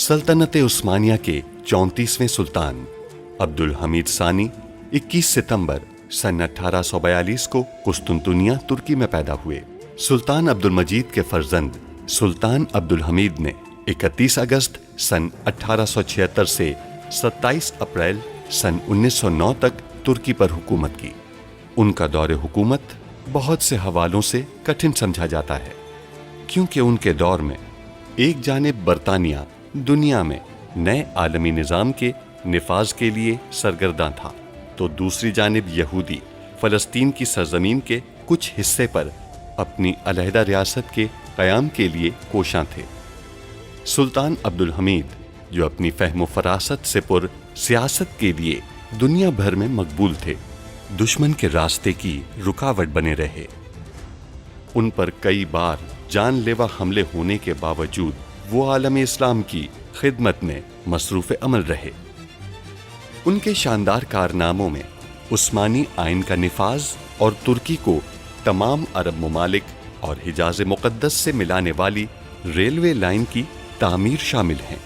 सल्तनत उस्मानिया के 34वें सुल्तान अब्दुल हमीद सानी 21 सितंबर सन 1842 को कुस्तुनतुनिया तुर्की में पैदा हुए। सुल्तान अब्दुल मजीद के फर्जंद सुल्तान अब्दुल हमीद ने 31 अगस्त सन 1876 से 27 अप्रैल सन 1909 तक तुर्की पर हुकूमत की। उनका दौरे हुकूमत बहुत से हवालों से कठिन समझा जाता है, क्योंकि उनके दौर में एक जानिब बरतानिया दुनिया में नए आलमी निज़ाम के निफाज के लिए सरगर्दा था, तो दूसरी जानिब यहूदी फ़लस्तीन की सरजमीन के कुछ हिस्से पर अपनी अलहदा रियासत के क़याम के लिए कोशां थे। सुल्तान अब्दुल हमीद, जो अपनी फ़हम फ़रासत से पुर सियासत के लिए दुनिया भर में मकबूल थे, दुश्मन के रास्ते की रुकावट बने रहे। उन पर कई बार जानलेवा हमले होने के बावजूद वो आलम इस्लाम की खिदमत में मसरूफ़ अमल रहे। उनके शानदार कारनामों में उस्मानी आइन का निफाज और तुर्की को तमाम अरब ममालिक और हिजाज मुक़द्दस से मिलाने वाली रेलवे लाइन की तामीर शामिल हैं।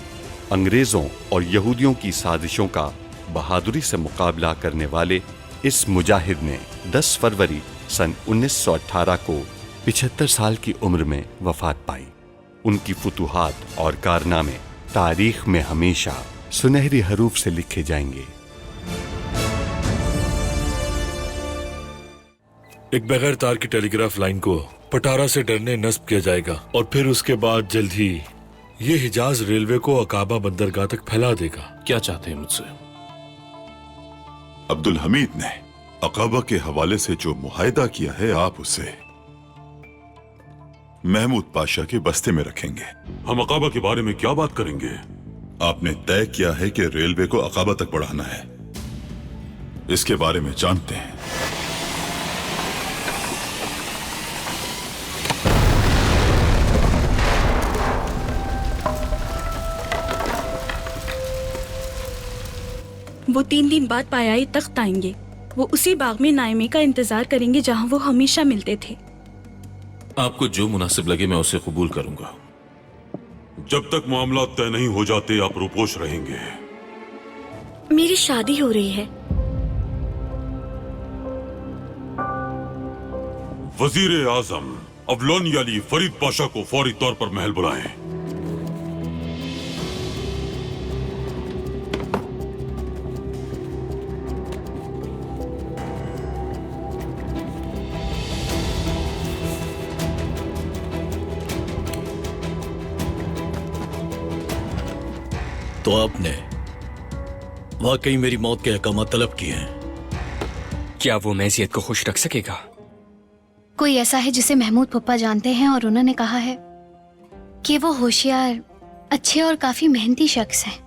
अंग्रेज़ों और यहूदियों की साजिशों का बहादुरी से मुकाबला करने वाले इस मुजाहिद ने 10 फरवरी सन 1918 को 75 साल की उम्र में वफ़ात पाई। उनकी फुतूहात और कारनामे तारीख में हमेशा सुनहरी हरूफ से लिखे जाएंगे। एक बगैर तार की टेलीग्राफ लाइन को पटारा से डरने नस्ब किया जाएगा और फिर उसके बाद जल्द ही ये हिजाज रेलवे को अकाबा बंदरगाह तक फैला देगा। क्या चाहते हैं मुझसे? अब्दुल हमीद ने अकाबा के हवाले से जो मुआहिदा किया है, आप उसे महमूद पाशा के बस्ते में रखेंगे। हम अकाबा के बारे में क्या बात करेंगे? आपने तय किया है कि रेलवे को अकाबा तक बढ़ाना है। इसके बारे में जानते हैं। वो 3 दिन बाद पायाई तख्त आएंगे। वो उसी बाग में नायमे का इंतजार करेंगे जहां वो हमेशा मिलते थे। आपको जो मुनासिब लगे मैं उसे कबूल करूंगा। जब तक मामला तय नहीं हो जाते आप रुपोश रहेंगे। मेरी शादी हो रही है। वजीर आजम अवलोन याली फरीद पाशा को फौरी तौर पर महल बुलाएं। तो आपने वाकई मेरी मौत के अहकाम तलब किए हैं। क्या वो मैजियत को खुश रख सकेगा? कोई ऐसा है जिसे महमूद पप्पा जानते हैं और उन्होंने कहा है कि वो होशियार, अच्छे और काफी मेहनती शख्स हैं।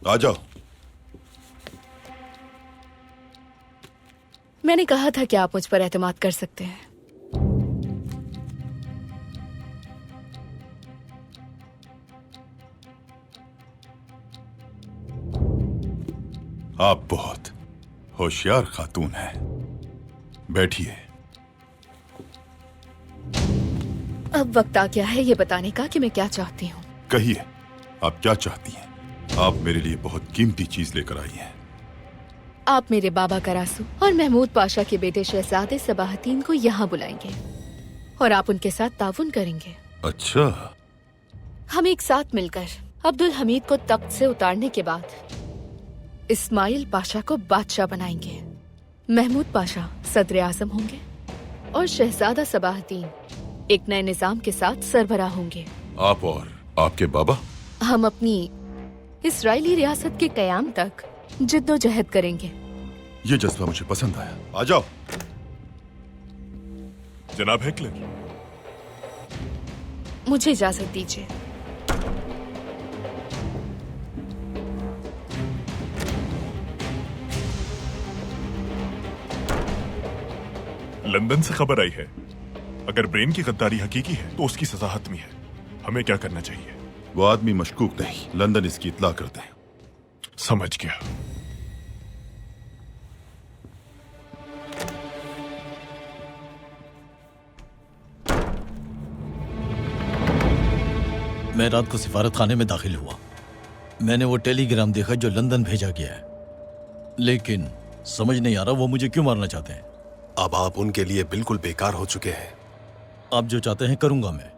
आ जाओ। मैंने कहा था कि आप मुझ पर एतमाद कर सकते हैं। आप बहुत होशियार खातून हैं। बैठिए। अब वक्त आ गया है ये बताने का कि मैं क्या चाहती हूँ। कहिए, आप क्या चाहती हैं? आप मेरे लिए बहुत कीमती चीज लेकर आई हैं। आप मेरे बाबा करासू और महमूद पाशा के बेटे शहजादे सबाहतीन को यहाँ बुलाएंगे और आप उनके साथ ताउन करेंगे। अच्छा। हम एक साथ मिलकर अब्दुल हमीद को तख्त से उतारने के बाद इस्माइल पाशा को बादशाह बनाएंगे। महमूद पाशा सदर आजम होंगे और शहजादा सबाहतीन एक नए निजाम के साथ सरबराह होंगे। आप और आपके बाबा? हम अपनी इस्राएली रियासत के कयाम तक जिद्दोजहद करेंगे। ये जज्बा मुझे पसंद आया। आ जाओ। जनाब हेकलर, मुझे इजाजत दीजिए। लंदन से खबर आई है, अगर ब्रेन की गद्दारी हकीकी है तो उसकी सजा हतमी है। हमें क्या करना चाहिए? वो आदमी मशकूक नहीं, लंदन इसकी इत्ला कर दें। समझ गया। मैं रात को सिफारत खाने में दाखिल हुआ। मैंने वो टेलीग्राम देखा जो लंदन भेजा गया है, लेकिन समझ नहीं आ रहा वो मुझे क्यों मारना चाहते हैं। अब आप उनके लिए बिल्कुल बेकार हो चुके हैं। आप जो चाहते हैं करूंगा मैं,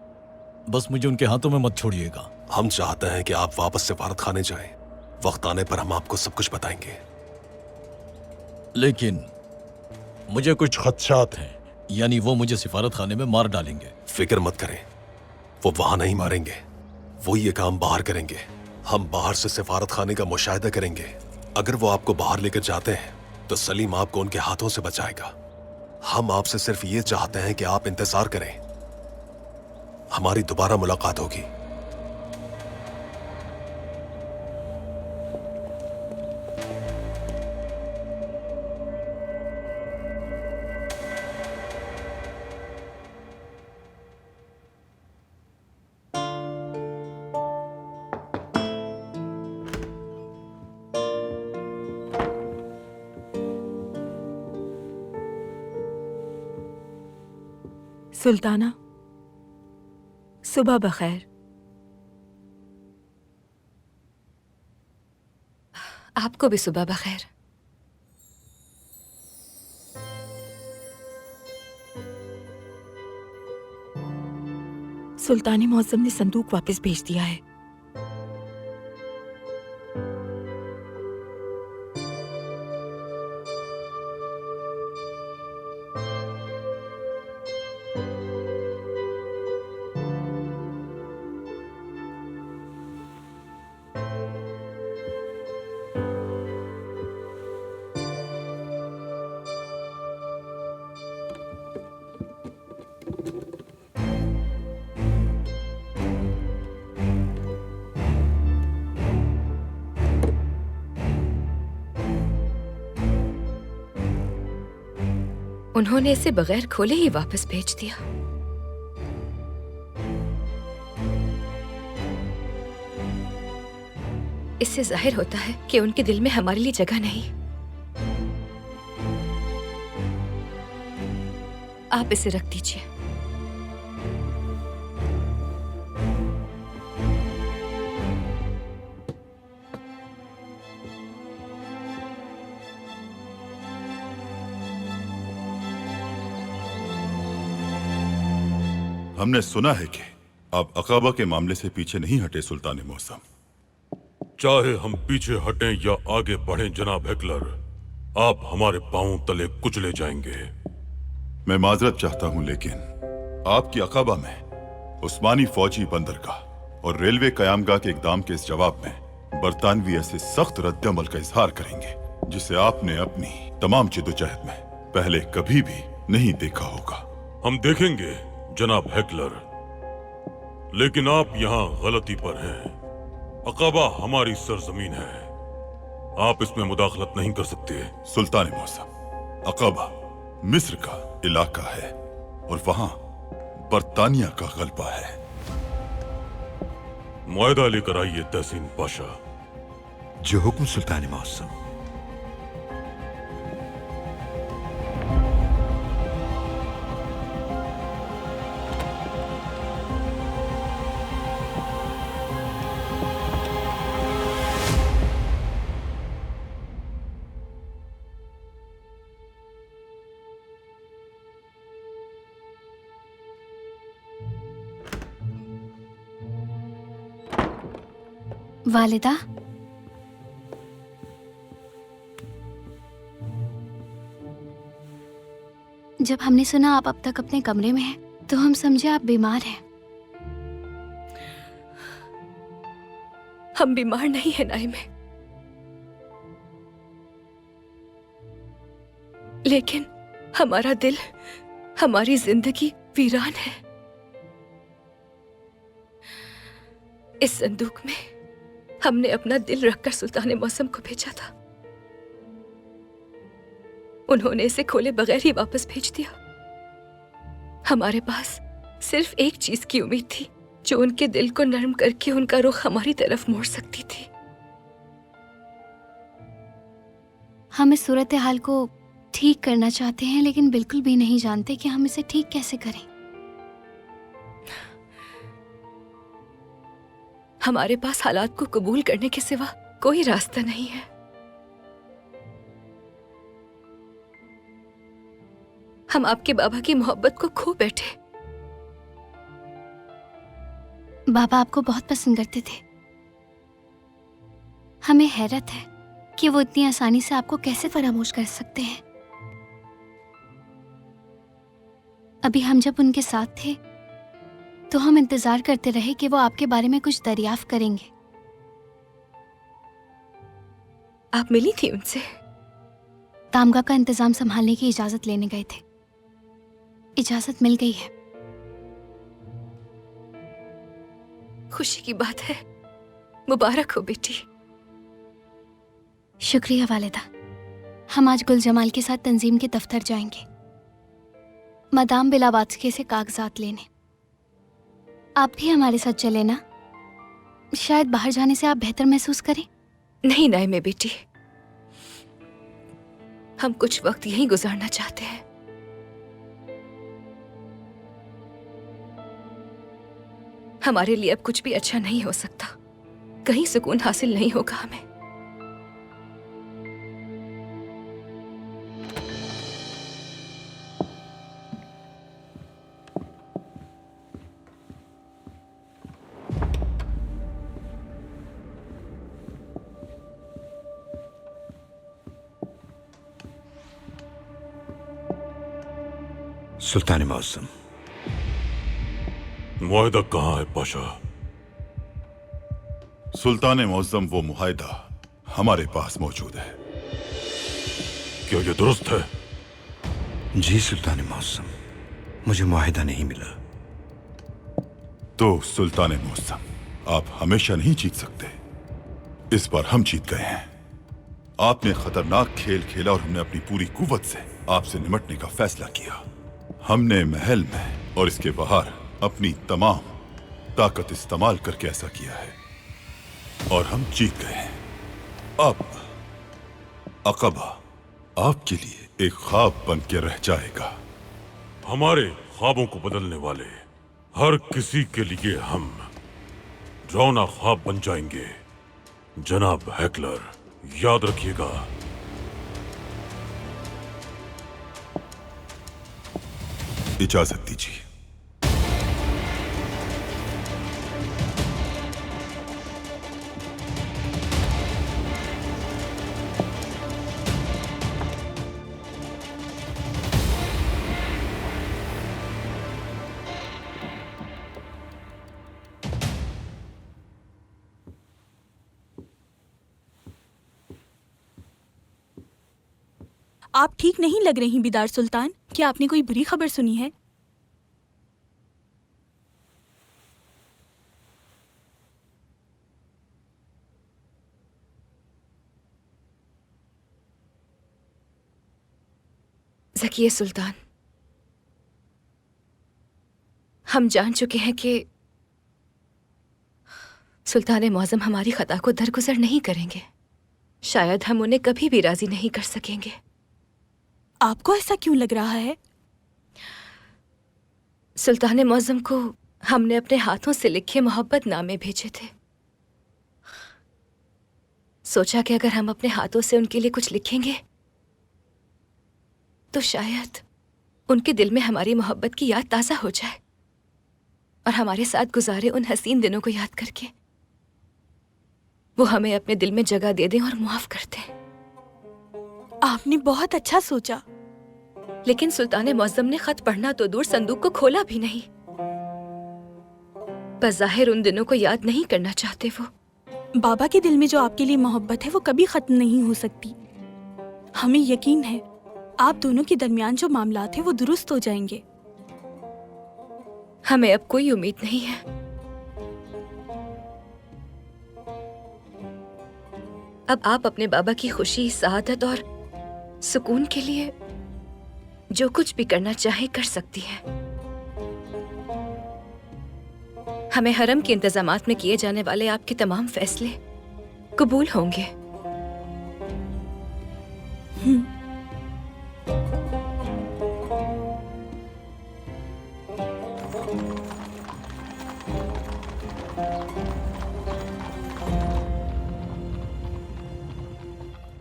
बस मुझे उनके हाथों में मत छोड़िएगा। हम चाहते हैं कि आप वापस सिफारत खाने जाएं। वक्त आने पर हम आपको सब कुछ बताएंगे। लेकिन मुझे कुछ खदशात हैं, यानी वो मुझे सिफारत खाने में मार डालेंगे। फिक्र मत करें, वो वहां नहीं मारेंगे, वो ये काम बाहर करेंगे। हम बाहर से सिफारत खाने का मुशाहिदा करेंगे। अगर वो आपको बाहर लेकर जाते हैं तो सलीम आपको उनके हाथों से बचाएगा। हम आपसे सिर्फ ये चाहते हैं कि आप इंतजार करें, हमारी दोबारा मुलाकात होगी। सुल्ताना, सुबह बखैर। आपको भी सुबह बखैर। सुल्तानी मौसम ने संदूक वापस भेज दिया है। उन्होंने इसे बगैर खोले ही वापस भेज दिया। इससे जाहिर होता है कि उनके दिल में हमारे लिए जगह नहीं। आप इसे रख दीजिए। हमने सुना है कि आप अकाबा के मामले से पीछे नहीं हटे सुल्तान मौसम। चाहे हम पीछे हटें या आगे बढ़ें जनाब हेकलर, आप हमारे पांव तले कुचले जाएंगे। मैं माजरत चाहता हूं, लेकिन आपकी अकाबा में उस्मानी फौजी बंदरगाह और रेलवे कयामगाह के इकदाम के इस जवाब में बरतानवी ऐसे सख्त रद्द-ए-अमल का इजहार करेंगे जिसे आपने अपनी तमाम जिद्दोजहद में पहले कभी भी नहीं देखा होगा। हम देखेंगे जनाब हेकलर, लेकिन आप यहाँ गलती पर हैं। अकाबा हमारी सरजमीन है, आप इसमें मुदाखलत नहीं कर सकते। सुल्तान मौसम, अकाबा मिस्र का इलाका है और वहां बरतानिया का गलबा है। मुआहदा लेकर आइए तहसीन पाशा। जो हुक्म सुल्तान मौसम। वालिदा, जब हमने सुना आप अब तक अपने कमरे में हैं, तो हम समझे आप बीमार हैं। हम बीमार नहीं है नाइमे, लेकिन हमारा दिल, हमारी जिंदगी वीरान है। इस संदूक में हमने अपना दिल रखकर सुल्तान मौसम को भेजा था। उन्होंने इसे खोले बगैर ही वापस भेज दिया। हमारे पास सिर्फ एक चीज की उम्मीद थी जो उनके दिल को नरम करके उनका रुख हमारी तरफ मोड़ सकती थी। हम इस सूरत हाल को ठीक करना चाहते हैं, लेकिन बिल्कुल भी नहीं जानते कि हम इसे ठीक कैसे करें। हमारे पास हालात को कबूल करने के सिवा कोई रास्ता नहीं है। हम आपके बाबा की मोहब्बत को खो बैठे। बाबा आपको बहुत पसंद करते थे। हमें हैरत है कि वो इतनी आसानी से आपको कैसे फरामोश कर सकते हैं। अभी हम जब उनके साथ थे तो हम इंतजार करते रहे कि वो आपके बारे में कुछ दरियाफ्त करेंगे। आप मिली थी उनसे? तामगा का इंतजाम संभालने की इजाजत लेने गए थे। इजाजत मिल गई है। खुशी की बात है। मुबारक हो बेटी। शुक्रिया वालिदा। हम आज गुल जमाल के साथ तंजीम के दफ्तर जाएंगे, मदाम बिलावात्सके से कागजात लेने। आप भी हमारे साथ चले ना? शायद बाहर जाने से आप बेहतर महसूस करें। नहीं नाइमे बेटी, हम कुछ वक्त यहीं गुजारना चाहते हैं। हमारे लिए अब कुछ भी अच्छा नहीं हो सकता। कहीं सुकून हासिल नहीं होगा हमें। सुल्तान मौसम, मुआहिदा कहाँ है पाशा? सुल्तान मुअज्जम, वो मुआहिदा हमारे पास मौजूद है। क्या ये दुरुस्त है? जी सुल्तान मौसम, मुझे मुआहिदा नहीं मिला। तो सुल्तान मुअज्जम, आप हमेशा नहीं जीत सकते। इस बार हम जीत गए हैं। आपने खतरनाक खेल खेला और हमने अपनी पूरी कुव्वत से आपसे निमटने का फैसला किया। हमने महल में और इसके बाहर अपनी तमाम ताकत इस्तेमाल करके ऐसा किया है और हम जीत गए हैं। अब अक़बा आपके लिए एक ख्वाब बन के रह जाएगा। हमारे ख्वाबों को बदलने वाले हर किसी के लिए हम रौना ख्वाब बन जाएंगे। जनाब हेकलर, याद रखिएगा। इजाजत दीजिए। आप ठीक नहीं लग रही बिदार सुल्तान। क्या आपने कोई बुरी खबर सुनी है? ज़किये सुल्तान, हम जान चुके हैं कि सुल्तान मुअज्जम हमारी खता को दरगुजर नहीं करेंगे। शायद हम उन्हें कभी भी राजी नहीं कर सकेंगे। आपको ऐसा क्यों लग रहा है? सुल्तान मुअज्जम को हमने अपने हाथों से लिखे मोहब्बत नामे भेजे थे। सोचा कि अगर हम अपने हाथों से उनके लिए कुछ लिखेंगे तो शायद उनके दिल में हमारी मोहब्बत की याद ताज़ा हो जाए और हमारे साथ गुजारे उन हसीन दिनों को याद करके वो हमें अपने दिल में जगह दे दें और मुआफ कर दें। आपने बहुत अच्छा सोचा। लेकिन सुल्तान मुअज्जम ने खत पढ़ना तो दूर, संदूक को खोला भी नहीं। बज़ाहिर उन दिनों को याद नहीं करना चाहते वो। बाबा के दिल में जो आपके लिए मोहब्बत है वो कभी खत्म नहीं हो सकती। हमें यकीन है आप दोनों के दरमियान जो मामला थे वो दुरुस्त हो जाएंगे। हमें अब कोई उम्मीद नहीं है। अब आप अपने बाबा की खुशी, सआदत और सुकून के लिए जो कुछ भी करना चाहे कर सकती हैं। हमें हरम के इंतजामात में किए जाने वाले आपके तमाम फैसले कबूल होंगे।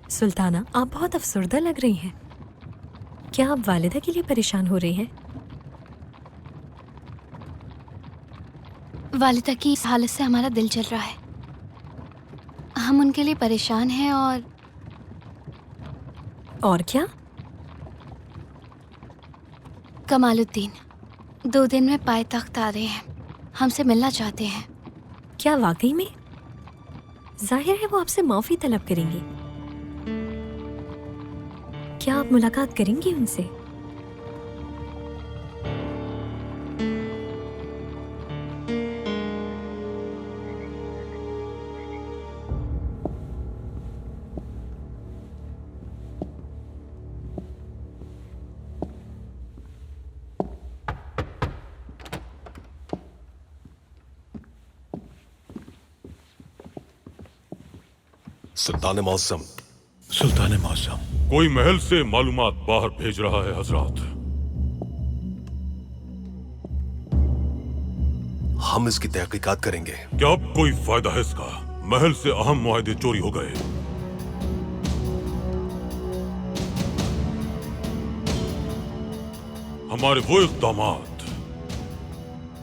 सुल्ताना, आप बहुत अफसरदा लग रही हैं। क्या आप वालिदा के लिए परेशान हो रही हैं? वालिदा की इस हालत से हमारा दिल जल रहा है। हम उनके लिए परेशान हैं। और क्या? कमालुद्दीन 2 दिन में पायतख्त आ रहे हैं, हमसे मिलना चाहते हैं। क्या वाकई में? जाहिर है वो आपसे माफी तलब करेंगी। क्या आप मुलाकात करेंगी उनसे? सुल्तान मौसम। सुल्तान मौसम, कोई महल से मालूमात बाहर भेज रहा है हजरात। हम इसकी तहकीकात करेंगे। क्या अब कोई फायदा है इसका? महल से अहम मुआहदे चोरी हो गए। हमारे वो इक़दामात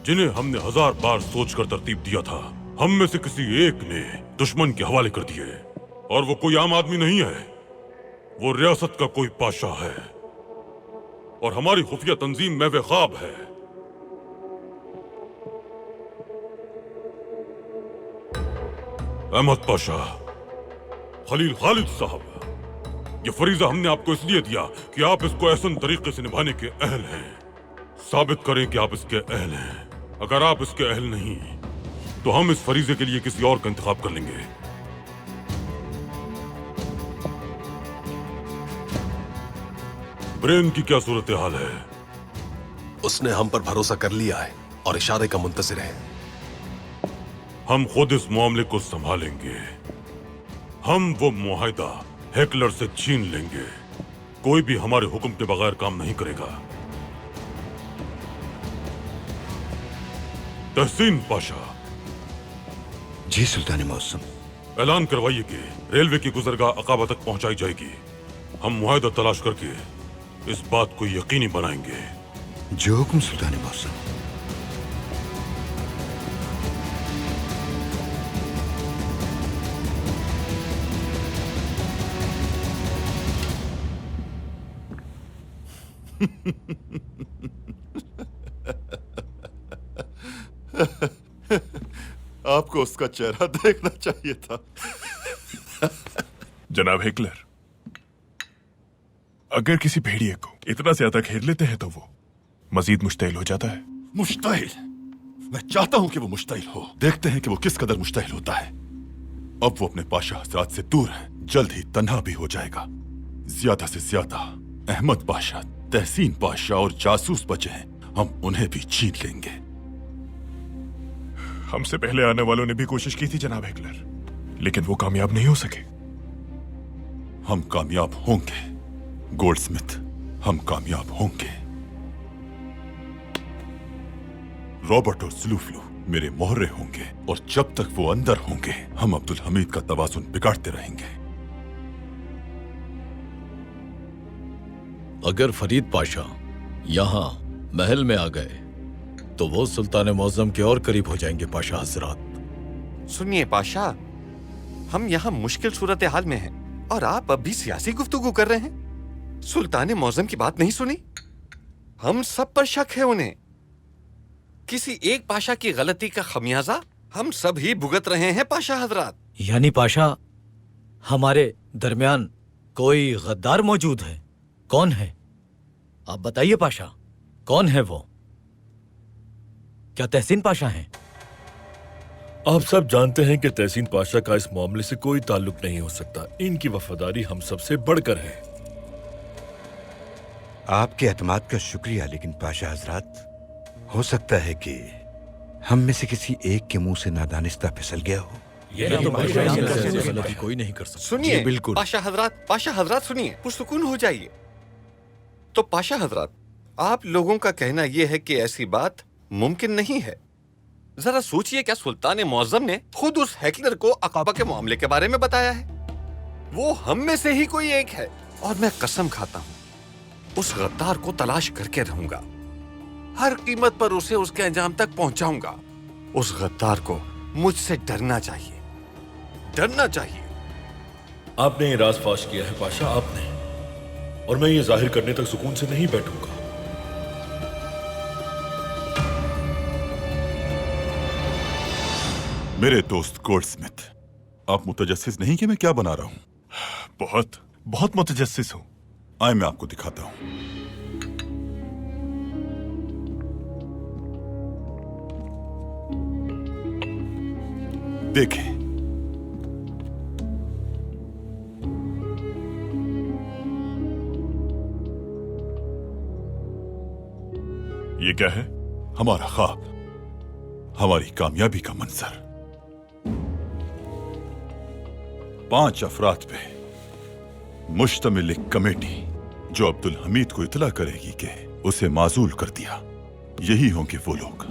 जिन्हें हमने 1000 बार सोचकर तरतीब दिया था, हम में से किसी एक ने दुश्मन के हवाले कर दिए। और वो कोई आम आदमी नहीं है, वो रियासत का कोई पाशाह है और हमारी खुफिया तंजीम में वे ख्वाब है। अहमद पाशा, खलील खालिद साहब, ये फरीजा हमने आपको इसलिए दिया कि आप इसको ऐसन तरीके से निभाने के अहल हैं। साबित करें कि आप इसके अहल हैं। अगर आप इसके अहल नहीं तो हम इस फरीजे के लिए किसी और का इंतखाब कर लेंगे। ब्रेन की क्या सूरत हाल है? उसने हम पर भरोसा कर लिया है और इशारे का मुंतजिर है। हम खुद इस मामले को संभालेंगे। हम वो मुआहिदा हेकलर से छीन लेंगे। कोई भी हमारे हुक्म के बगैर काम नहीं करेगा। तहसीन पाशा। जी सुल्तान मौसम। ऐलान करवाइए कि रेलवे की गुजरगाह अकाबा तक पहुंचाई जाएगी। हम मुआहिदा तलाश करके इस बात को यकीनी बनाएंगे। जो हुक्म सुल्तान मौसम। आपको उसका चेहरा देखना चाहिए था। जनाब हेकलर, अगर किसी भेड़िए को इतना ज्यादा घेर लेते हैं तो वो मजीद मुश्तइल हो जाता है। मुश्तइल? मैं चाहता हूं कि वो मुश्तइल हो। देखते हैं कि वो किस कदर मुश्तइल होता है। अब वो अपने पाशा हजरात से दूर है, जल्द ही तन्हा भी हो जाएगा। ज्यादा से ज्यादा अहमद पाशा, तहसीन पाशा और जासूस बचे हैं, हम उन्हें भी छीन लेंगे। हमसे पहले आने वालों ने भी कोशिश की थी जनाब हेकलर, लेकिन वो कामयाब नहीं हो सके। हम कामयाब होंगे गोल्डस्मिथ, हम कामयाब होंगे। रॉबर्ट और जुल्फलू मेरे मोहरे होंगे और जब तक वो अंदर होंगे हम अब्दुल हमीद का तवाज़ुन बिगाड़ते रहेंगे। अगर फरीद पाशा यहाँ महल में आ गए तो वो सुल्तान मौज़म के और करीब हो जाएंगे। पाशा हजरात। सुनिए पाशा, हम यहाँ मुश्किल सूरत हाल में हैं और आप अब भी सियासी गुफ्तगू कर रहे हैं। सुल्तान मौज़म की बात नहीं सुनी? हम सब पर शक है उन्हें। किसी एक पाशा की गलती का खमियाजा हम सब ही भुगत रहे हैं पाशा हजरात। यानी पाशा हमारे दरमियान कोई गद्दार मौजूद है? कौन है? आप बताइए पाशा, कौन है वो? क्या तहसीन पाशा हैं? आप सब जानते हैं कि तहसीन पाशा का इस मामले से कोई ताल्लुक नहीं हो सकता। इनकी वफादारी हम सबसे बढ़कर है। आपके एतमाद का शुक्रिया, लेकिन पाशा हजरात, हो सकता है कि हम में से किसी एक के मुंह से नादानिस्ता फिसल गया हो। गलती कोई नहीं कर सकता। सुनिए जी, बिल्कुल। पाशा हजरात सुनिए, पुरसुकून हो जाइए। तो पाशा हजरात, आप लोगों का कहना यह है कि ऐसी बात मुमकिन नहीं है। जरा सोचिए, क्या सुल्तान मुअज्जम ने खुद उस हैकलर को अकाबा के मामले के बारे में बताया है? वो हम में से ही कोई एक है, और मैं कसम खाता हूं उस गद्दार को तलाश करके रहूंगा। हर कीमत पर उसे उसके अंजाम तक पहुंचाऊंगा। उस गद्दार को मुझसे डरना चाहिए, डरना चाहिए। आपने ये राज फाश किया है पाशा, आपने, और मैं ये जाहिर करने तक सुकून से नहीं बैठूंगा। मेरे दोस्त गोल्डस्मिथ, आप मुतजस्सिस नहीं कि मैं क्या बना रहा हूं? बहुत बहुत मुतजस्सिस हूं। आए मैं आपको दिखाता हूं। देखें, ये क्या है? हमारा ख्वाब, हमारी कामयाबी का मंजर। 5 अफराद पे मुश्तमिल एक कमेटी जो अब्दुल हमीद को इतला करेगी कि उसे माजूल कर दिया। यही होंगे वो लोग।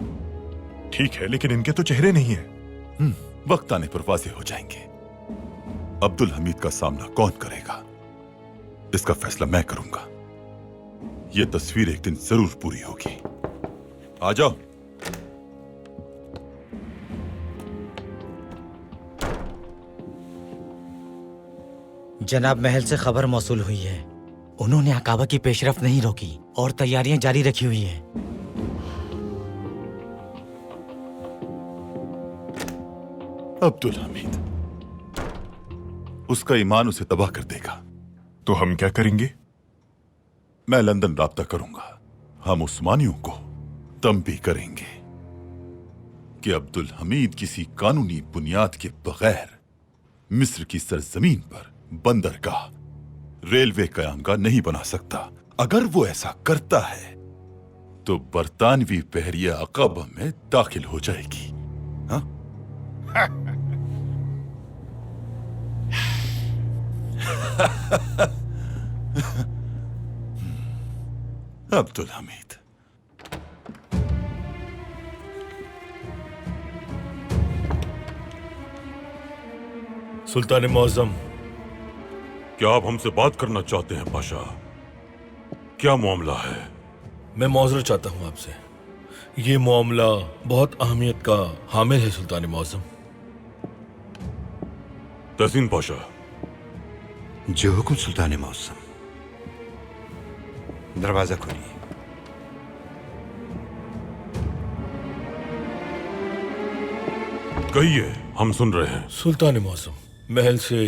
ठीक है, लेकिन इनके तो चेहरे नहीं है। वक्त आने पर वाज़ेह हो जाएंगे। अब्दुल हमीद का सामना कौन करेगा, इसका फैसला मैं करूंगा। यह तस्वीर एक दिन जरूर पूरी होगी। आ जाओ। जनाब, महल से खबर मौसूल हुई है। उन्होंने अकाबा की पेशरफ नहीं रोकी और तैयारियां जारी रखी हुई हैं। अब्दुल हमीद, उसका ईमान उसे तबाह कर देगा। तो हम क्या करेंगे? मैं लंदन राब्ता करूंगा। हम उस्मानियों को तंबीह करेंगे कि अब्दुल हमीद किसी कानूनी बुनियाद के बगैर मिस्र की सरजमीन पर बंदरगाह, रेलवे कयामगाह नहीं बना सकता। अगर वो ऐसा करता है तो बरतानवी बहरिया अकाबा में दाखिल हो जाएगी। हाँ? अब्दुल हमीद, सुल्तान मुअज्जम, क्या आप हमसे बात करना चाहते हैं पाशा? क्या मामला है? मैं मौजरत चाहता हूं आपसे। ये मामला बहुत अहमियत का हामिल है सुल्तान मुअज्जम। तहसीन पाशा। जो हुकुम सुल्तान मौसम। दरवाजा खोलिए। कहिए, हम सुन रहे हैं। सुल्तान मौसम, महल से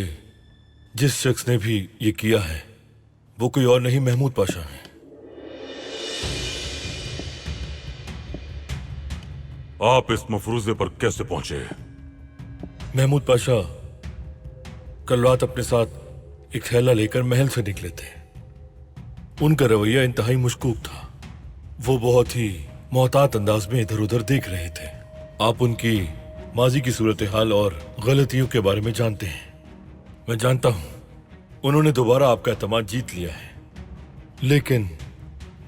जिस शख्स ने भी ये किया है वो कोई और नहीं, महमूद पाशा है। आप इस मफरूजे पर कैसे पहुंचे? महमूद पाशा कल रात अपने साथ एक थैला लेकर महल से निकले थे। उनका रवैया इंतहाई मुश्कूक था। वो बहुत ही मोहतात अंदाज में इधर उधर देख रहे थे। आप उनकी माजी की सूरत हाल और गलतियों के बारे में जानते हैं। मैं जानता हूं उन्होंने दोबारा आपका एतमाद जीत लिया है, लेकिन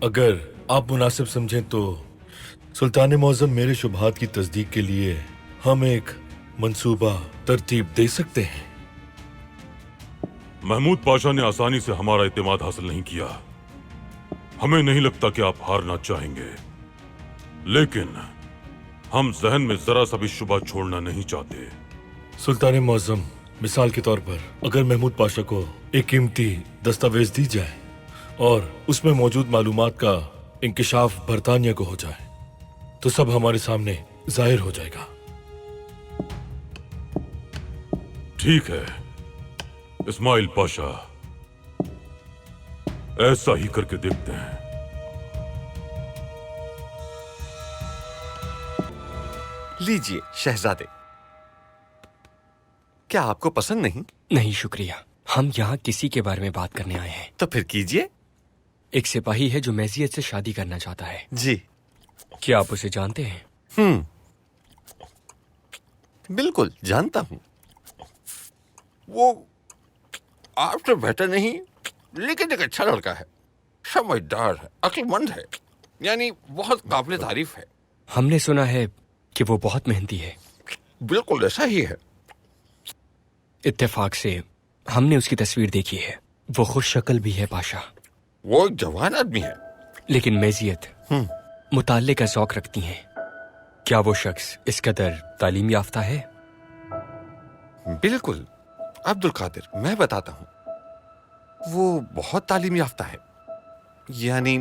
अगर आप मुनासिब समझें तो सुल्तान मुअज्जम, मेरे शुबहात की तस्दीक के लिए हम एक मंसूबा तरतीब दे सकते हैं। महमूद पाशा ने आसानी से हमारा इत्मीनान हासिल नहीं किया। हमें नहीं लगता कि आप हारना चाहेंगे, लेकिन हम जहन में जरा सा भी शुबा छोड़ना नहीं चाहते। सुल्तान मुअज्जम, मिसाल के तौर पर अगर महमूद पाशा को एक कीमती दस्तावेज दी जाए और उसमें मौजूद मालूमात का इंकिशाफ बरतानिया को हो जाए तो सब हमारे सामने जाहिर हो जाएगा। ठीक है इस्माइल पाशा, ऐसा ही करके देखते हैं। लीजिए शहजादे, क्या आपको पसंद नहीं? नहीं शुक्रिया, हम यहाँ किसी के बारे में बात करने आए हैं। तो फिर कीजिए। एक सिपाही है जो मैजियत से शादी करना चाहता है। जी। क्या आप उसे जानते हैं? बिल्कुल जानता हूँ। वो आपसे बेहतर नहीं, लेकिन एक अच्छा लड़का है, समझदार है, अक्लमंद है, यानी बहुत काबिल तारीफ है। हमने सुना है कि वो बहुत मेहनती है। बिल्कुल ऐसा ही है। इत्तेफाक से हमने उसकी तस्वीर देखी है। वो खुश शक्ल भी है पाशा। वो एक जवान आदमी है, लेकिन मेजियत मुताल्ले का शौक रखती हैं। क्या वो शख्स इस कदर तालीम याफ्ता है? बिल्कुल अब्दुल कादिर, मैं बताता हूँ। वो बहुत तालीम याफ्ता है, यानी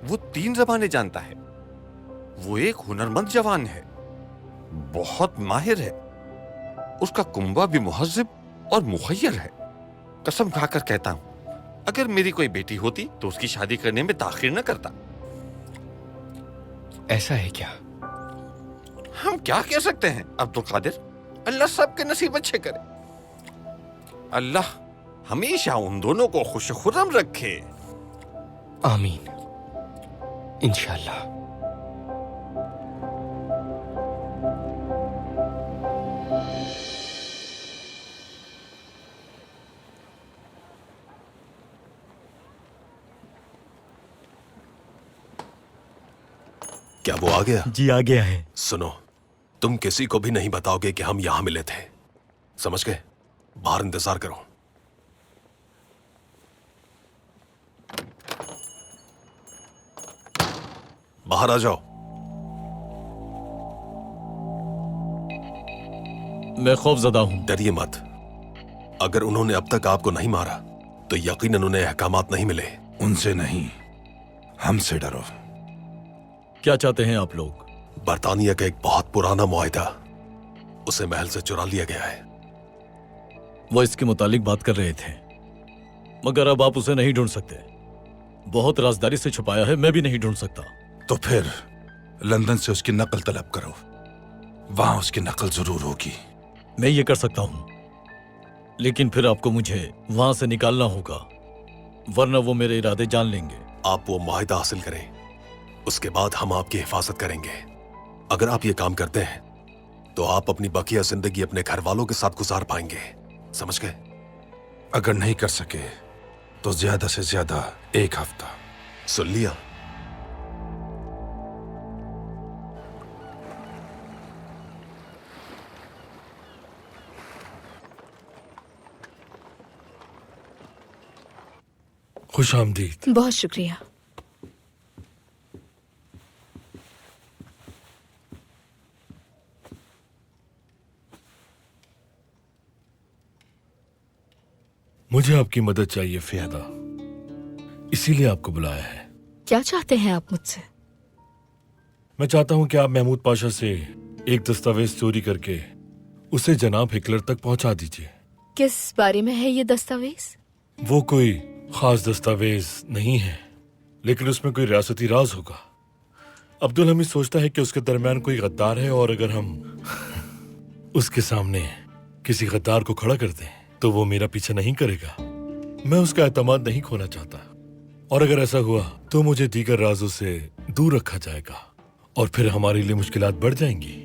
वो 3 ज़बानें जानता है। वो एक हुनरमंद जवान है, बहुत माहिर है। उसका कुंबा भी मुहज्जिब और मुखय्यर है। कसम खाकर कहता हूँ, अगर मेरी कोई बेटी होती तो उसकी शादी करने में ताखिर न करता। ऐसा है क्या? हम क्या कह सकते हैं अब्दुल कादिर? अल्लाह सबके नसीब अच्छे करे। अल्लाह हमेशा उन दोनों को खुश खुर्रम रखे। आमीन, इंशाअल्लाह। क्या वो आ गया? जी आ गया है। सुनो, तुम किसी को भी नहीं बताओगे कि हम यहां मिले थे, समझ गए? बाहर इंतजार करो। बाहर आ जाओ। मैं खौफजदा हूं। डरिए मत। अगर उन्होंने अब तक आपको नहीं मारा तो यकीनन उन्हें अहकामात नहीं मिले। उनसे नहीं, हमसे डरो। क्या चाहते हैं आप लोग? बरतानिया का एक बहुत पुराना मुआहिदा, उसे महल से चुरा लिया गया है। वो इसके मुतालिक बात कर रहे थे, मगर अब आप उसे नहीं ढूंढ सकते। बहुत राजदारी से छुपाया है, मैं भी नहीं ढूंढ सकता। तो फिर लंदन से उसकी नकल तलब करो, वहां उसकी नकल जरूर होगी। मैं ये कर सकता हूं, लेकिन फिर आपको मुझे वहां से निकालना होगा, वरना वो मेरे इरादे जान लेंगे। आप वो मुआहिदा हासिल करें, उसके बाद हम आपकी हिफाजत करेंगे। अगर आप ये काम करते हैं तो आप अपनी बकिया जिंदगी अपने घर वालों के साथ गुजार पाएंगे, समझ गए? अगर नहीं कर सके तो ज्यादा से ज्यादा 1 हफ्ता। सुन लिया? खुश आमदीद। बहुत शुक्रिया। मुझे आपकी मदद चाहिए फ़ियादा, इसीलिए आपको बुलाया है। क्या चाहते हैं आप मुझसे? मैं चाहता हूं कि आप महमूद पाशा से एक दस्तावेज चोरी करके उसे जनाब हिटलर तक पहुंचा दीजिए। किस बारे में है ये दस्तावेज? वो कोई खास दस्तावेज नहीं है, लेकिन उसमें कोई रियासती राज होगा। अब्दुल हमीद सोचता है कि उसके दरमियान कोई गद्दार है, और अगर हम उसके सामने किसी गद्दार को खड़ा कर दें तो वो मेरा पीछा नहीं करेगा। मैं उसका एतमाद नहीं खोना चाहता, और अगर ऐसा हुआ तो मुझे दीगर राजों से दूर रखा जाएगा और फिर हमारे लिए मुश्किलात बढ़ जाएंगी।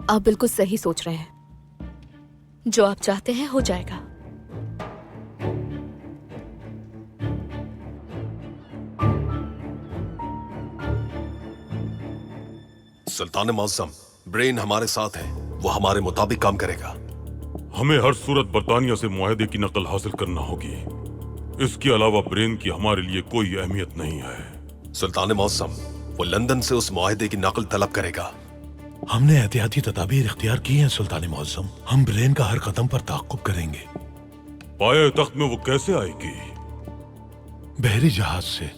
आप बिल्कुल सही सोच रहे हैं। जो आप चाहते हैं हो जाएगा। सुल्तान मौसम, ब्रेन हमारे साथ है, वो हमारे मुताबिक काम करेगा। हमें हर सूरत बरतानिया से मुआहदे की नकल हासिल करना होगी। इसके अलावा ब्रेन की हमारे लिए कोई अहमियत नहीं है। सुल्तान मौसम, वो लंदन से उस मुआहदे की नकल तलब करेगा। हमने एहतियाती तदाबीर इख्तियार की हैं सुल्तान मौसम। हम ब्रेन का हर कदम पर ताक़ुब करेंगे। पाए तख्त में वो कैसे आएगी? बहरी जहाज से।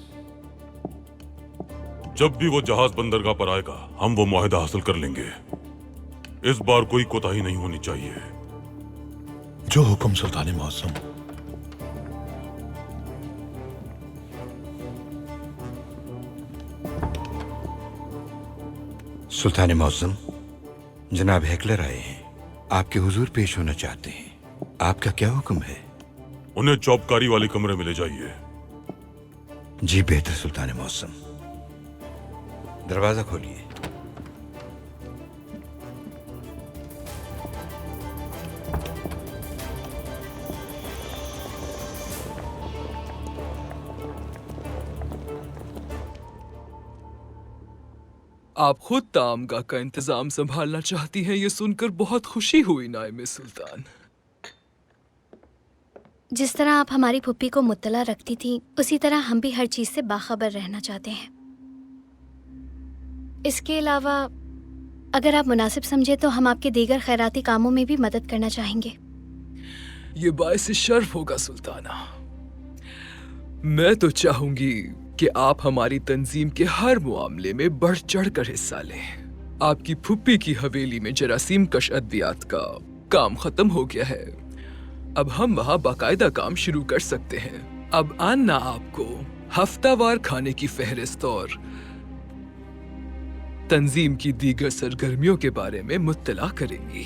जब भी वो जहाज बंदरगाह पर आएगा हम वो मुआहदा हासिल कर लेंगे। इस बार कोई कोताही नहीं होनी चाहिए। जो हुक्म सुल्तान मौसम। सुल्तान मौसम, जनाब हिटलर आए हैं, आपके हुजूर पेश होना चाहते हैं। आपका क्या हुक्म है? उन्हें चौबकारी वाले कमरे में ले जाइए। जी बेहतर सुल्तान मौसम। दरवाजा खोलिए। आइए। सुल्तान मौसम, जनाब हिटलर आए हैं, आपके हुजूर पेश होना चाहते हैं। आप क्या हुक्म है? उन्हें चौबकारी वाले कमरे में ले जाइए। जी बेहतर सुल्तान मौसम। दरवाजा खोलिए। आइए। सुल्तान मौसम, जनाब हिटलर आए हैं, आपके हुजूर पेश होना चाहते हैं। आप क्या हुक्म है? आप खुद तामगा का इंतजाम संभालना चाहती हैं, ये सुनकर बहुत खुशी हुई नाइमे सुल्तान। जिस तरह आप हमारी फुप्पी को मुत्तला रखती थी, उसी तरह हम भी हर चीज से बाखबर रहना चाहते हैं। इसके अलावा अगर आप मुनासिब समझे तो हम आपके दीगर खैराती कामों में भी मदद करना चाहेंगे। ये बाइस शर्फ होगा सुल्ताना। मैं तो चाहूंगी कि आप हमारी तंजीम के हर मामले में बढ़ चढ़ कर हिस्सा लें। आपकी फुप्पी की हवेली में जरासीम कश अद्वियात का काम खत्म हो गया है, अब हम वहाँ बाकायदा काम शुरू कर सकते हैं। अब आना आपको हफ्तावार खाने की फहरिस्त और तंजीम की दीगर सरगर्मियों के बारे में मुत्तला करेंगी।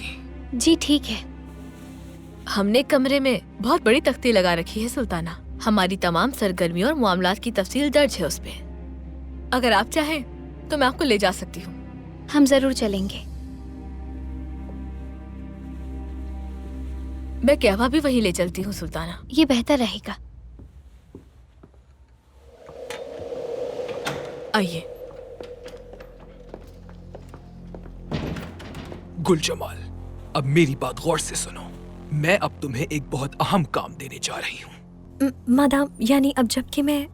जी ठीक है। हमने कमरे में बहुत बड़ी तख्ती लगा रखी है सुल्ताना। हमारी तमाम सरगर्मियों और मामलात की तफसील दर्ज है उस पे। अगर आप चाहें तो मैं आपको ले जा सकती हूँ। हम जरूर चलेंगे। मैं कहवा भी वहीं ले चलती हूँ सुल्ताना। ये बेहतर रहेगा। आइए। गुल जमाल, अब मेरी बात गौर से सुनो। मैं अब तुम्हें एक बहुत अहम काम देने जा रही हूँ। मादाम, यानी अब जबकि मैं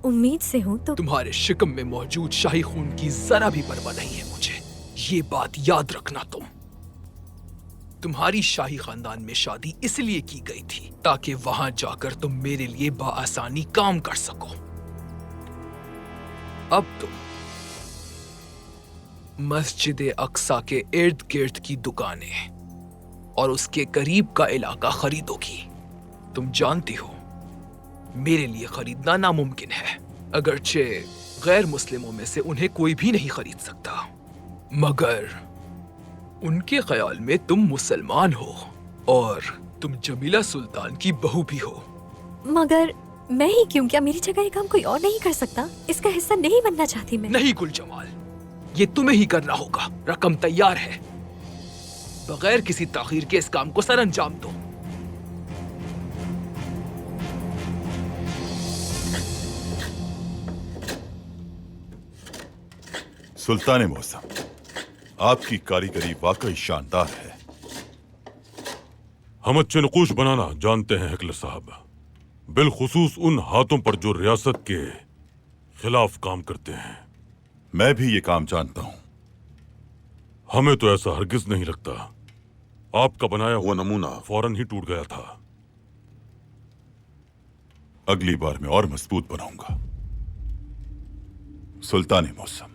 उम्मीद से हूँ तो तुम्हारे शिकम में मौजूद शाही खून की जरा भी परवाह नहीं है मुझे। ये बात याद रखना। तुम्हारी शाही खानदान में शादी इसलिए की गई थी ताकि वहां जाकर तुम मेरे लिए बाआसानी काम कर सको। अब तुम मस्जिद अक्सा के इर्द गिर्द की दुकानें और उसके करीब का इलाका खरीदोगी। तुम जानती हो मेरे लिए खरीदना नामुमकिन है, अगरचे गैर मुस्लिमों में से उन्हें कोई भी नहीं खरीद सकता, मगर उनके ख्याल में तुम मुसलमान हो और तुम जमीला सुल्तान की बहू भी हो। मगर मैं ही क्यों? क्या मेरी जगह ये काम कोई और नहीं कर सकता? इसका हिस्सा नहीं बनना चाहती मैं। नहीं गुल जमाल, ये तुम्हें ही करना होगा। रकम तैयार है, बगैर किसी ताखीर के इस काम को सरअंजाम दो। सुल्तान मौसम, आपकी कारीगरी वाकई शानदार है। हम अच्छे नकूश बनाना जानते हैं हकल साहब, बिलखुसूस उन हाथों पर जो रियासत के खिलाफ काम करते हैं। मैं भी ये काम जानता हूं। हमें तो ऐसा हरगिज नहीं लगता। आपका बनाया हुआ नमूना फौरन ही टूट गया था। अगली बार मैं और मजबूत बनाऊंगा। सुल्तान मौसम,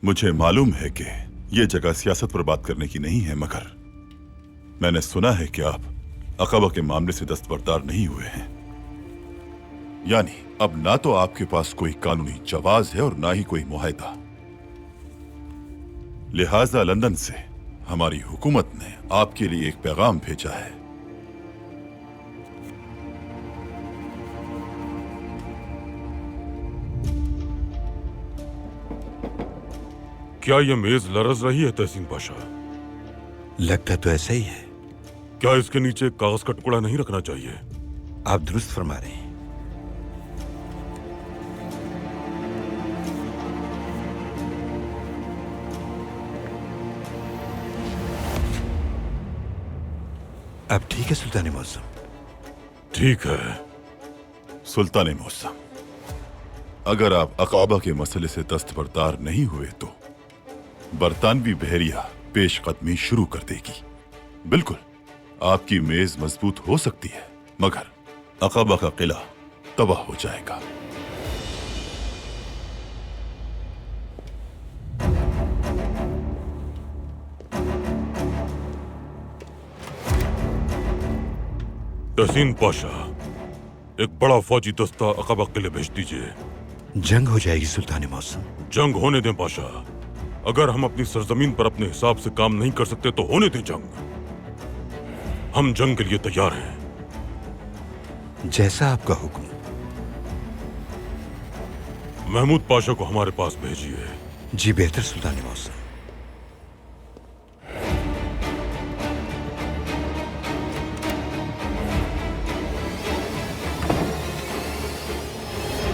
मुझे मालूम है कि यह जगह सियासत पर बात करने की नहीं है, मगर मैंने सुना है कि आप अक़बा के मामले से दस्तबरदार नहीं हुए हैं। यानी अब ना तो आपके पास कोई कानूनी जवाज है और ना ही कोई मुआहदा। लिहाजा लंदन से हमारी हुकूमत ने आपके लिए एक पैगाम भेजा है। क्या यह मेज लरज रही है तहसीन पाशा? लगता तो ऐसा ही है। क्या इसके नीचे कागज का टुकड़ा नहीं रखना चाहिए? आप दुरुस्त फरमा रहे हैं। अब ठीक है सुल्तान मौसम? ठीक है सुल्तान मौसम, अगर आप अक़बा के मसले से दस्तबरदार नहीं हुए तो बरतानवी बहरिया पेशकदमी शुरू कर देगी। बिल्कुल, आपकी मेज मजबूत हो सकती है, मगर अक़बा का किला तबाह हो जाएगा। तहसीन पाशा, एक बड़ा फौजी दस्ता अक़बा किले भेज दीजिए। जंग हो जाएगी सुल्तान मौसम। जंग होने दें पाशा। अगर हम अपनी सरजमीन पर अपने हिसाब से काम नहीं कर सकते तो होने दें जंग। हम जंग के लिए तैयार हैं। जैसा आपका हुक्म। महमूद पाशा को हमारे पास भेजिए। जी बेहतर सुल्तान मौसम।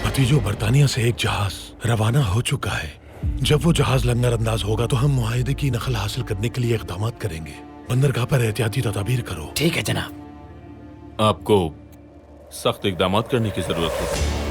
भतीजो, बरतानिया से एक जहाज रवाना हो चुका है। जब वो जहाज लंगर अंदाज होगा तो हम मुआहिदे की नकल हासिल करने के लिए इकदाम करेंगे। बंदरगाह पर एहतियाती तदाबीर करो। ठीक है जनाब। आपको सख्त इकदाम करने की जरूरत है।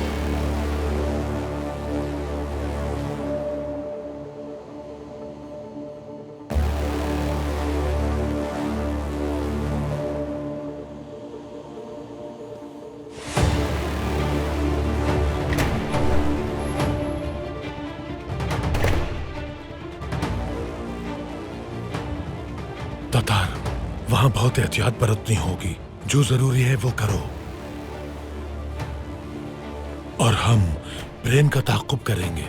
तातार, वहां बहुत एहतियात बरतनी होगी। जो जरूरी है वो करो और हम ब्रेन का ताक़ुब करेंगे।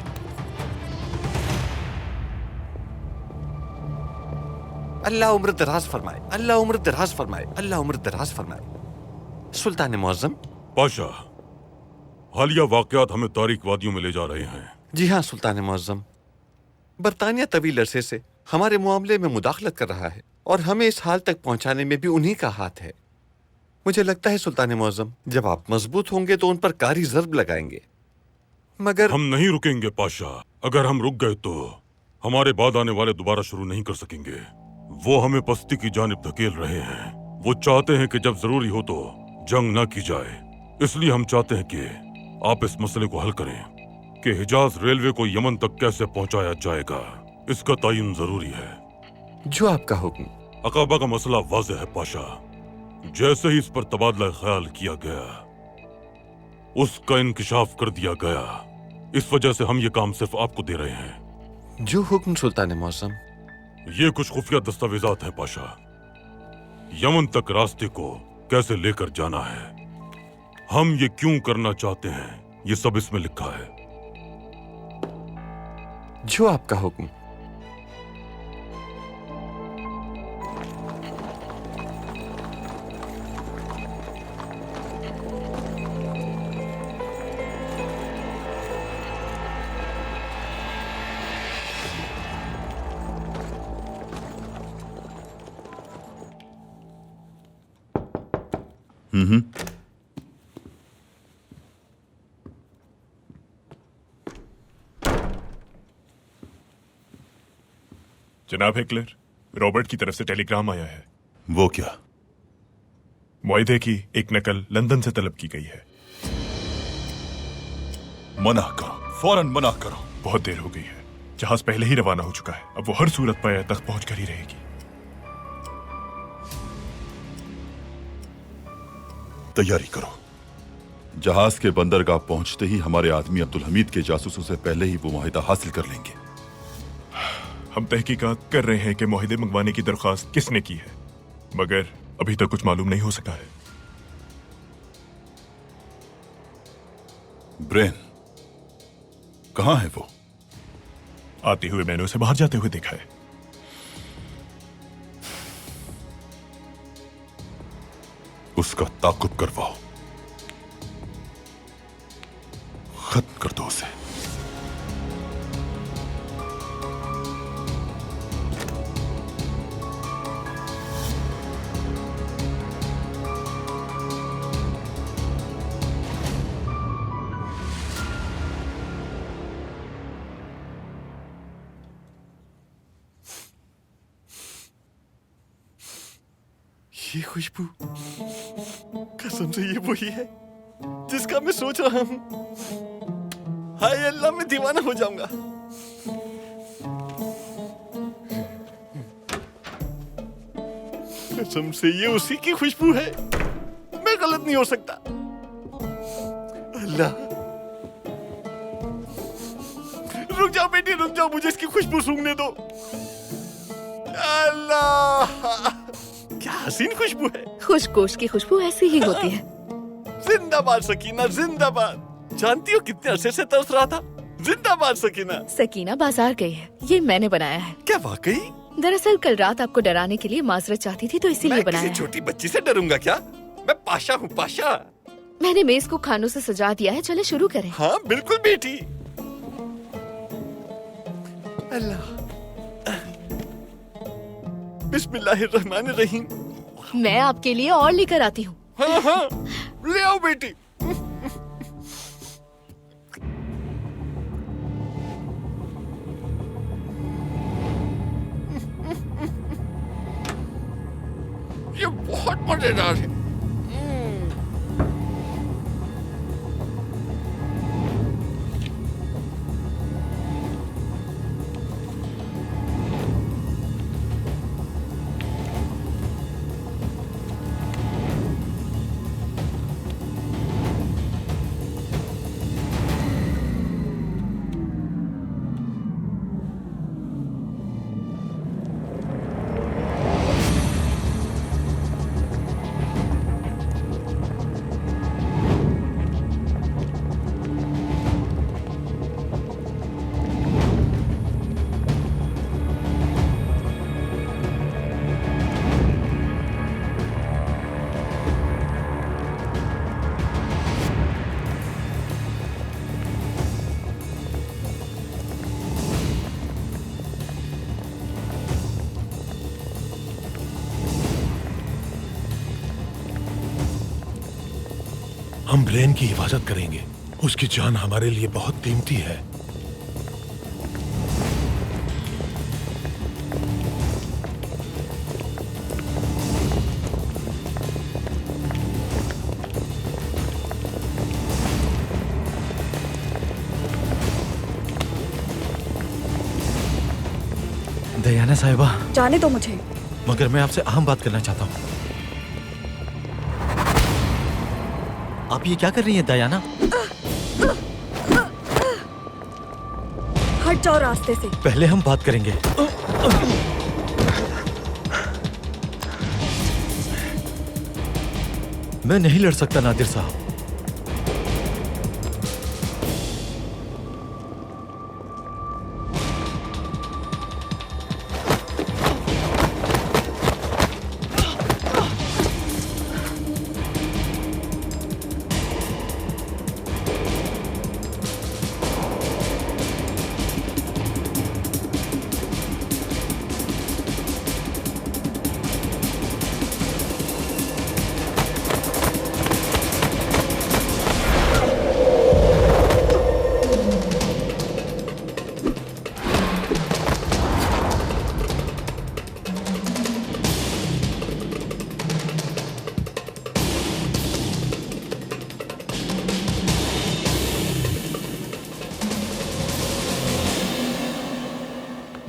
अल्लाह उम्र दराज फरमाए, अल्लाह उम्र दराज फरमाए, अल्लाह उम्र दराज फरमाए। सुल्तान मुअज़्ज़म। पाशा, हालिया वाकयात हमें तारीख वादियों में ले जा रहे हैं। जी हाँ सुल्तान मुअज़्ज़म, बरतानिया तवील अरसे से हमारे मामले में मुदाखलत कर रहा है और हमें इस हाल तक पहुंचाने में भी उन्हीं का हाथ है। मुझे लगता है सुल्तान मुअज़्ज़म, जब आप मजबूत होंगे तो उन पर कारी ज़र्ब लगाएंगे, मगर हम नहीं रुकेंगे पाशा। अगर हम रुक गए तो हमारे बाद आने वाले दोबारा शुरू नहीं कर सकेंगे। वो हमें पस्ती की जानिब धकेल रहे हैं। वो चाहते हैं कि जब जरूरी हो तो जंग ना की जाए। इसलिए हम चाहते हैं कि आप इस मसले को हल करें कि हिजाज रेलवे को यमन तक कैसे पहुंचाया जाएगा। इसका तयन जरूरी है। जो आपका हुक्म। अकाबा का मसला वाज़ेह है पाशा। जैसे ही इस पर तबादला ख्याल किया गया, उसका इंकिशाफ कर दिया गया। इस वजह से हम ये काम सिर्फ आपको दे रहे हैं। जो हुक्म सुल्तान मुअज़्ज़म। ये कुछ खुफिया दस्तावेजात हैं पाशा। यमन तक रास्ते को कैसे लेकर जाना है, हम ये क्यों करना चाहते हैं, ये सब इसमें लिखा है। जो आपका हुक्म। जनाब हिटलर, रॉबर्ट की तरफ से टेलीग्राम आया है। वो क्या? मुआहिदे की एक नकल लंदन से तलब की गई है। मना करो, फौरन मना करो। बहुत देर हो गई है। जहाज पहले ही रवाना हो चुका है। अब वो हर सूरत पर तक पहुंच कर ही रहेगी। तैयारी करो। जहाज के बंदरगाह पहुंचते ही हमारे आदमी अब्दुल हमीद के जासूसों से पहले ही वो मुआहिदा हासिल कर लेंगे। हम तहकीकात कर रहे हैं कि मुआहिदे मंगवाने की दरख्वास्त किसने की है, मगर अभी तक कुछ मालूम नहीं हो सका है। ब्रेन कहां है वो? आते हुए मैंने उसे बाहर जाते हुए देखा है। उसका ताकुब करवाओ, खत्म कर दो उसे। ये खुशबू, कसम से ये वही है जिसका मैं सोच रहा हूं। हाय अल्लाह, मैं दीवाना हो जाऊंगा। कसम से ये उसी की खुशबू है। मैं गलत नहीं हो सकता। अल्लाह, रुक जाओ बेटी, रुक जाओ, मुझे इसकी खुशबू सूंघने दो। अल्लाह, क्या हसीन खुशबू है। खुशगोश की खुशबू ऐसी ही होती है। जिंदाबाद सकीना, जिंदाबाद। जानती हो कितने अरसे से तरस रहा था। जिंदाबाद सकीना। सकीना बाजार गई है, ये मैंने बनाया है। क्या वाकई? दरअसल कल रात आपको डराने के लिए माजरत चाहती थी तो इसीलिए बनाया है। किसी छोटी बच्ची से डरूंगा क्या? मैं पाशा हूँ, पाशा। मैंने मेज को खानों से सजा दिया है, चले शुरू करें। हाँ बिल्कुल बेटी। अल्लाह, बिस्मिल्लाहिर्रहमानिर्रहीम। मैं आपके लिए और लेकर आती हूँ। हाँ हाँ, ले आओ बेटी। मजेदार है। हम ब्रेन की हिफाजत करेंगे। उसकी जान हमारे लिए बहुत कीमती है। दयाना साहिबा, जाने दो मुझे। मगर मैं आपसे अहम बात करना चाहता हूँ। आप ये क्या कर रही हैं दयाना? हट जाओ रास्ते से। पहले हम बात करेंगे। मैं नहीं लड़ सकता नादिर साहब।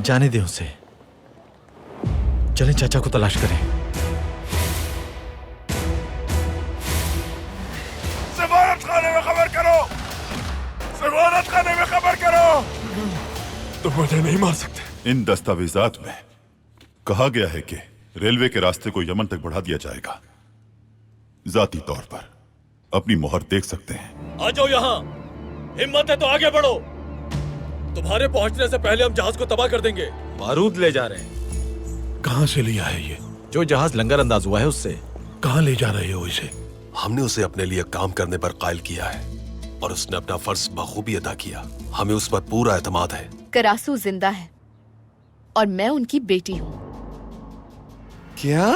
जाने दे उसे। चलें चाचा को तलाश करें। सफारत खाने में खबर करो, सफारत खाने में खबर करो। तुम मुझे नहीं मार सकते। इन दस्तावेजात में कहा गया है कि रेलवे के रास्ते को यमन तक बढ़ा दिया जाएगा। जाती तौर पर अपनी मोहर देख सकते हैं। आ जाओ यहाँ। हिम्मत है तो आगे बढ़ो। तुम्हारे पहुंचने से पहले हम जहाज को तबाह कर देंगे। बारूद ले जा रहे हैं। कहाँ से लिया है ये? जो जहाज लंगर अंदाज हुआ है उससे। कहाँ ले जा रहे हो इसे? हमने उसे अपने लिए काम करने पर कायल किया है और उसने अपना फर्ज बखूबी अदा किया। हमें उस पर पूरा एतमाद है। करासू जिंदा है और मैं उनकी बेटी हूँ। क्या?